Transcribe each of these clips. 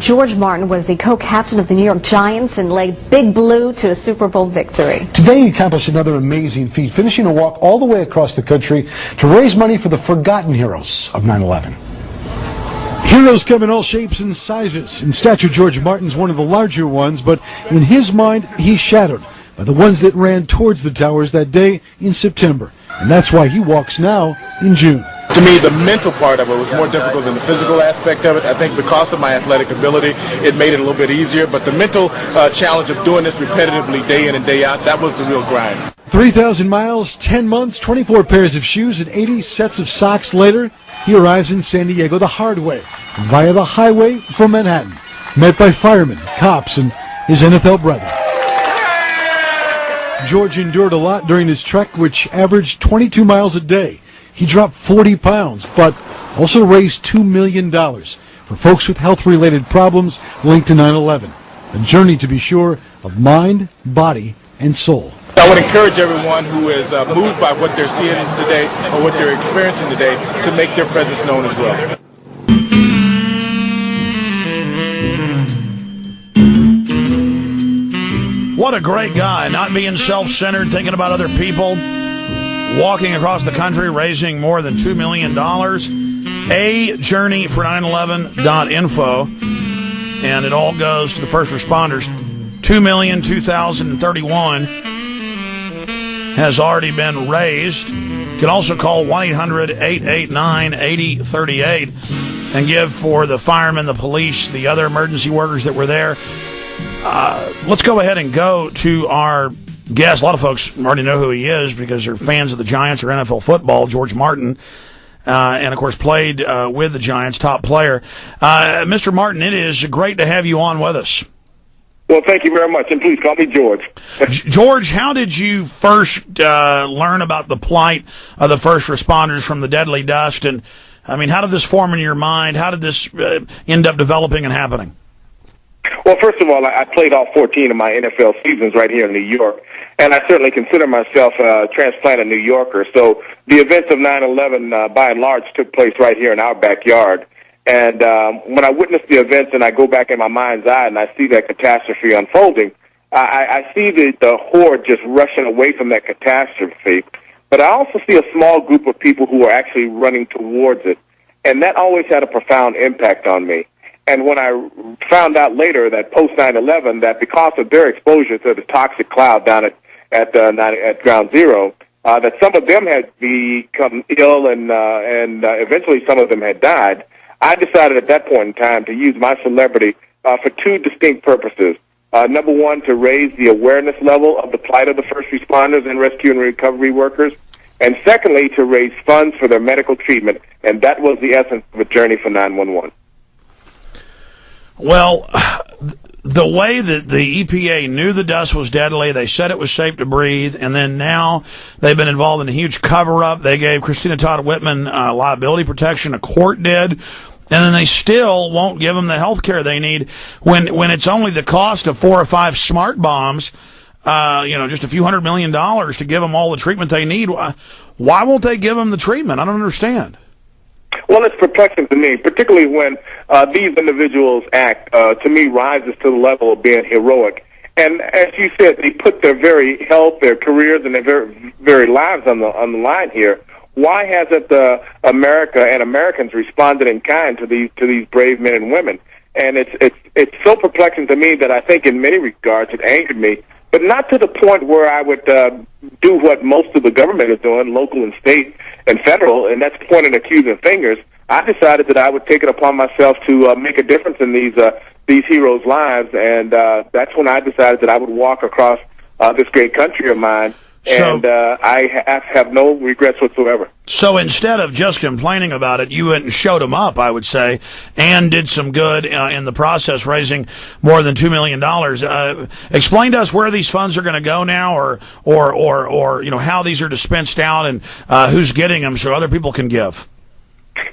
George Martin was the co-captain of the New York Giants and led Big Blue to a Super Bowl victory. Today he accomplished another amazing feat, finishing a walk all the way across the country to raise money for the forgotten heroes of 9/11. Heroes come in all shapes and sizes. In stature, George Martin's one of the larger ones, but in his mind, he's shadowed by the ones that ran towards the towers that day in September. And that's why he walks now in June. To me, the mental part of it was more difficult than the physical aspect of it. I think because of my athletic ability, it made it a little bit easier. But the mental challenge of doing this repetitively day in and day out, that was the real grind. 3,000 miles, 10 months, 24 pairs of shoes, and 80 sets of socks later, he arrives in San Diego the hard way, via the highway from Manhattan, met by firemen, cops, and his NFL brother. George endured a lot during his trek, which averaged 22 miles a day. He dropped 40 pounds, but also raised $2 million for folks with health-related problems linked to 9/11. A journey, to be sure, of mind, body, and soul. I would encourage everyone who is moved by what they're seeing today or what they're experiencing today to make their presence known as well. What a great guy, not being self-centered, thinking about other people. Walking across the country, raising more than $2 million. ajourneyfor911.info. And it all goes to the first responders. 2,002,031 has already been raised. You can also call 1-800-889-8038 and give for the firemen, the police, the other emergency workers that were there. Let's go ahead and go to our guest. A lot of folks already know who he is because they're fans of the Giants or NFL football. George Martin, and of course played with the Giants, top player. Mr. Martin, it is great to have you on with us. Well, thank you very much, and please call me George. George, how did you first learn about the plight of the first responders from the deadly dust? And, I mean, how did this form in your mind? How did this end up developing and happening? Well, first of all, I played all 14 of my NFL seasons right here in New York, and I certainly consider myself a transplanted New Yorker. So the events of 9/11, by and large, took place right here in our backyard. And when I witness the events and I go back in my mind's eye and I see that catastrophe unfolding, I see the horde just rushing away from that catastrophe. But I also see a small group of people who are actually running towards it. And that always had a profound impact on me. And when I found out later that post 9/11, that because of their exposure to the toxic cloud down at Ground Zero, that some of them had become ill and eventually some of them had died, I decided at that point in time to use my celebrity for two distinct purposes. Number one, to raise the awareness level of the plight of the first responders and rescue and recovery workers. And secondly, to raise funds for their medical treatment. And that was the essence of A Journey for 911. Well, the way that the EPA knew the dust was deadly, they said it was safe to breathe, and then now they've been involved in a huge cover-up. They gave Christina Todd Whitman liability protection, a court did, and then they still won't give them the health care they need when it's only the cost of 4 or 5 smart bombs, just a few $100 million to give them all the treatment they need. Why won't they give them the treatment? I don't understand. Well, it's perplexing to me, particularly when these individuals act, to me, rises to the level of being heroic. And as you said, they put their very health, their careers, and their very lives on the line here. Why hasn't America and Americans responded in kind to these brave men and women? And it's so perplexing to me that I think in many regards it angered me, but not to the point where I would do what most of the government is doing, local and state and federal, and that's pointing accusing fingers. I decided that I would take it upon myself to make a difference in these heroes' lives, and that's when I decided that I would walk across this great country of mine. And I have no regrets whatsoever. So instead of just complaining about it, you went and showed them up, I would say, and did some good in the process, raising more than $2 million. Explain to us where these funds are going to go now, or how these are dispensed out, and who's getting them, so other people can give.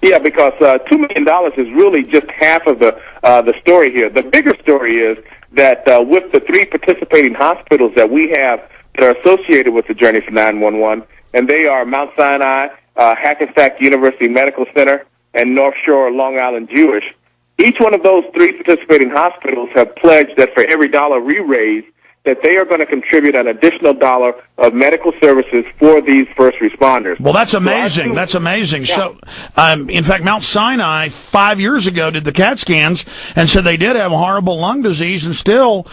Yeah, because $2 million is really just half of the story here. The bigger story is that with the 3 participating hospitals that we have that are associated with the Journey for 911, and they are Mount Sinai, Hackensack University Medical Center, and North Shore Long Island Jewish. Each one of those 3 participating hospitals have pledged that for every dollar we raise, that they are going to contribute an additional dollar of medical services for these first responders. Well, that's amazing. That's amazing. Yeah. So, in fact, Mount Sinai 5 years ago did the CAT scans and said they did have horrible lung disease, and still,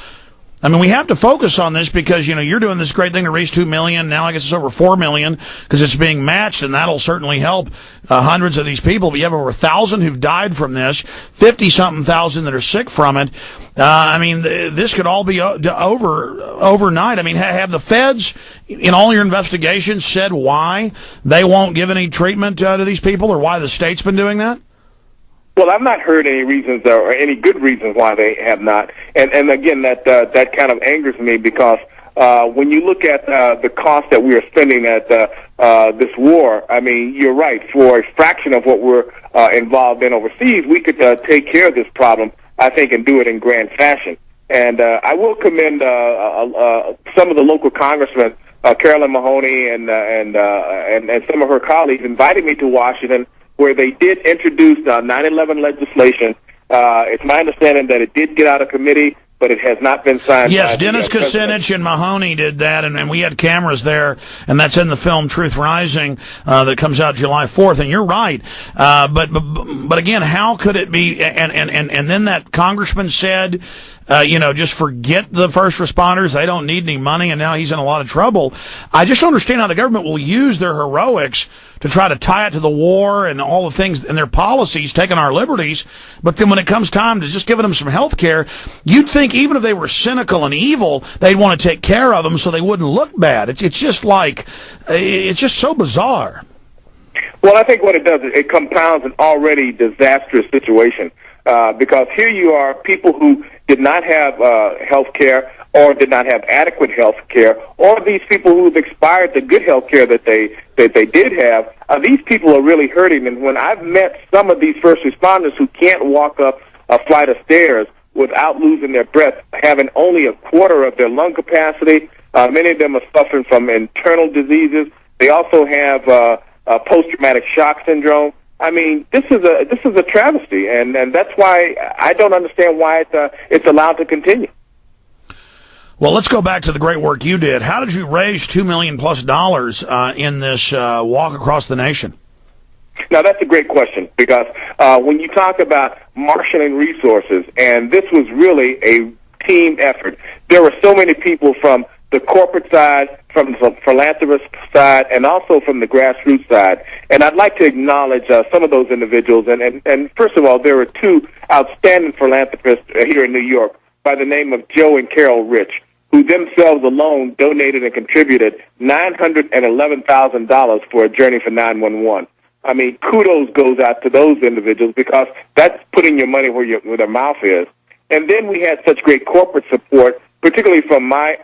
I mean, we have to focus on this because, you know, you're doing this great thing to raise $2 million. Now I guess it's over $4 million because it's being matched, and that'll certainly help hundreds of these people. But you have over 1,000 who've died from this, 50-something thousand that are sick from it. I mean, this could all be over overnight. I mean, have the feds, in all your investigations, said why they won't give any treatment to these people, or why the state's been doing that? Well, I've not heard any reasons or any good reasons why they have not. And again, that kind of angers me because when you look at the cost that we are spending at this war, I mean, you're right. For a fraction of what we're involved in overseas, we could take care of this problem, I think, and do it in grand fashion. And I will commend some of the local congressmen, Carolyn Mahoney and some of her colleagues, invited me to Washington, where they did introduce 9/11 legislation. It's my understanding that it did get out of committee, but it has not been signed. Yes, by Dennis Kucinich and Mahoney did that, and we had cameras there, and that's in the film Truth Rising that comes out July 4th. And you're right, but again, how could it be? And then that congressman said, just forget the first responders. They don't need any money, and now he's in a lot of trouble. I just don't understand how the government will use their heroics to try to tie it to the war and all the things and their policies, taking our liberties. But then when it comes time to just giving them some health care, you'd think even if they were cynical and evil, they'd want to take care of them so they wouldn't look bad. It's just like, it's just so bizarre. Well, I think what it does is it compounds an already disastrous situation. Because here you are, people who did not have health care or did not have adequate health care, or these people who've expired the good health care that they did have, these people are really hurting. And when I've met some of these first responders who can't walk up a flight of stairs without losing their breath, having only a quarter of their lung capacity, many of them are suffering from internal diseases. They also have post-traumatic shock syndrome. I mean, this is a travesty, and that's why I don't understand why it's allowed to continue. Well, let's go back to the great work you did. How did you raise $2 million+ in this walk across the nation? Now, that's a great question, because when you talk about marshaling resources, and this was really a team effort, there were so many people from the corporate side, from the philanthropist side, and also from the grassroots side. And I'd like to acknowledge some of those individuals. And first of all, there were 2 outstanding philanthropists here in New York by the name of Joe and Carol Rich, who themselves alone donated and contributed $911,000 for a Journey for 911. I mean, kudos goes out to those individuals, because that's putting your money where their mouth is. And then we had such great corporate support, particularly from my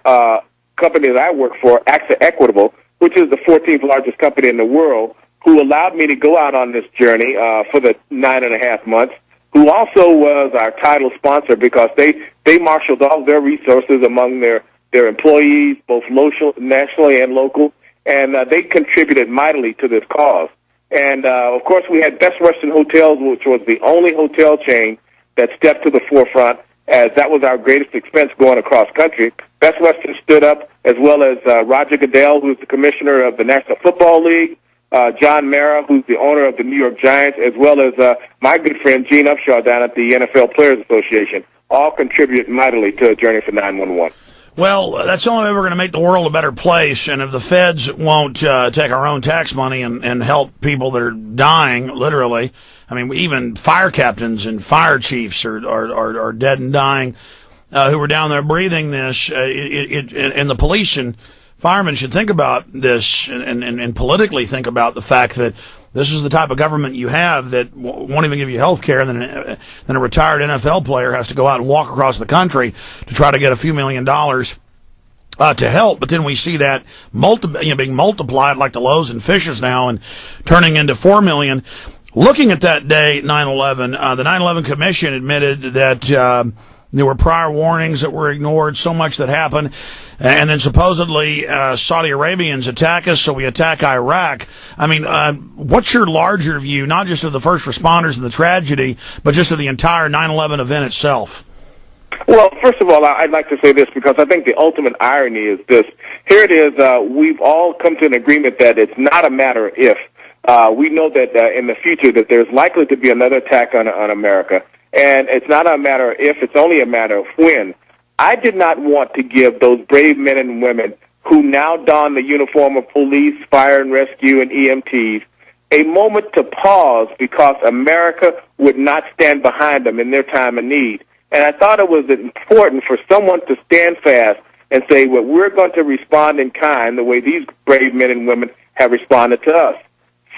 company that I work for, AXA Equitable, which is the 14th largest company in the world, who allowed me to go out on this journey for the 9.5 months, who also was our title sponsor, because they marshaled all their resources among their employees, both nationally and local, and they contributed mightily to this cause. And, of course, we had Best Western Hotels, which was the only hotel chain that stepped to the forefront, as that was our greatest expense going across country. Best Western stood up, as well as Roger Goodell, who's the commissioner of the National Football League, John Mara, who's the owner of the New York Giants, as well as my good friend Gene Upshaw down at the NFL Players Association, all contribute mightily to a Journey for 911. Well, that's the only way we're going to make the world a better place. And if the feds won't take our own tax money and help people that are dying, literally, I mean, even fire captains and fire chiefs are dead and dying, who were down there breathing this. And the police and firemen should think about this and politically think about the fact that this is the type of government you have that won't even give you health care, and then a retired NFL player has to go out and walk across the country to try to get a few $1 million to help. But then we see that being multiplied like the loaves and fishes now, and turning into $4 million. Looking at that day, 9/11, the 9/11 Commission admitted that There were prior warnings that were ignored, so much that happened. And then supposedly Saudi Arabians attack us, so we attack Iraq. I mean, what's your larger view, not just of the first responders and the tragedy, but just of the entire 9/11 event itself? Well, first of all, I'd like to say this because I think the ultimate irony is this. Here it is. We've all come to an agreement that it's not a matter if. We know that in the future that there's likely to be another attack on America. And it's not a matter of if, it's only a matter of when. I did not want to give those brave men and women who now don the uniform of police, fire and rescue, and EMTs a moment to pause because America would not stand behind them in their time of need. And I thought it was important for someone to stand fast and say, well, we're going to respond in kind the way these brave men and women have responded to us.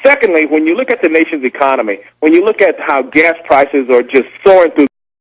Secondly, when you look at the nation's economy, when you look at how gas prices are just soaring through